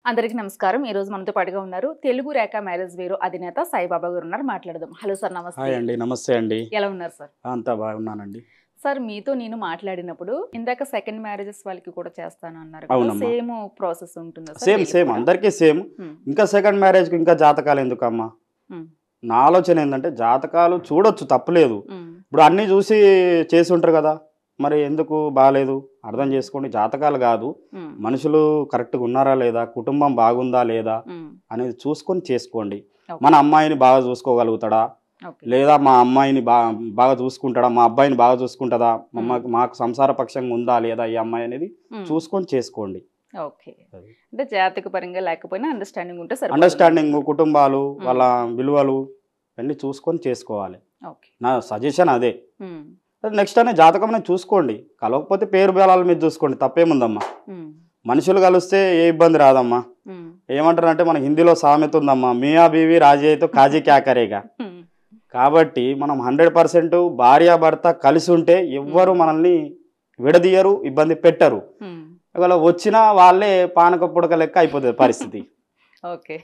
అందరికీ నమస్కారం. ఈ రోజు మనతో పాటుగా ఉన్నారు తెలుగు రేఖ మ్యారేజ్ బ్యూరో అధినేత సాయిబాబా గారు ఉన్నారు. మాట్లాడదాం. హలో సార్, నమస్తే. హాయ్ అండి, నమస్తే అండి. ఎలా ఉన్నారు సార్? అంతా బాగున్నానండి. సార్, మీతో నేను మాట్లాడినప్పుడు ఇందాక సెకండ్ మ్యారేజెస్ వాళ్ళకి కూడా చేస్తాను అన్నారు కదా, అవునమ్మా. సేమ్ ప్రాసెస్ ఉంటుందా సార్? సేమ్ వీళ్ళకి సేమ్ కూడా? అందరికీ సేమ్. ఇంకా సెకండ్ మ్యారేజ్కి ఇంకా జాతకాలు ఎందుకమ్మా? ఉమ్, నా ఆలోచన ఏంటంటే జాతకాలు చూడొచ్చు, తప్పులేదు. ఉమ్, ఇప్పుడు అన్నీ చూసి చేసి ఉంటారు కదా, మరి ఎందుకు బాగాలేదు అర్థం చేసుకోండి. జాతకాలు కాదు, ఉమ్, మనుషులు కరెక్ట్గా ఉన్నారా లేదా, కుటుంబం బాగుందా లేదా ఉమ్, అనేది చూసుకొని చేసుకోండి. ఓకే, మన అమ్మాయిని బాగా చూసుకోగలుగుతాడా, ఓకే. లేదా మా అమ్మాయిని బాగా చూసుకుంటాడా, మా అబ్బాయిని బాగా చూసుకుంటుందా, మాకు సంసార పక్షంగా ఉందా లేదా ఈ అమ్మాయి అనేది ఉమ్, చూసుకొని చేసుకోండి. ఓకే. అంటే జాతక పరంగా లేకపోయినా అండర్స్టాండింగ్ ఉంటే సరే. అండర్స్టాండింగ్, కుటుంబాలు, వాళ్ళ విలువలు అన్నీ చూసుకొని చేసుకోవాలి. ఓకే. నా సజెషన్ అదే. ఉమ్, నెక్స్ట్ అనే జాతకం అనేది చూసుకోండి, కలవకపోతే పేరు బేలాల మీద చూసుకోండి, తప్పేముందమ్మా. ఉమ్, మనుషులు కలిస్తే ఏ ఇబ్బంది రాదమ్మా. ఉమ్, ఏమంటారంటే మన హిందీలో సామెత ఉందమ్మా, మియా బీవి రాజీ అయితే కాజీ క్యాకరేగా. ఉమ్, కాబట్టి మనం 100% భార్యాభర్త కలిసి ఉంటే ఎవ్వరు మనల్ని విడదీయరు, ఇబ్బంది పెట్టరు. ఉమ్, ఒకవేళ వచ్చినా వాళ్ళే పానక పుడక లెక్క అయిపోతుంది పరిస్థితి. ఓకే.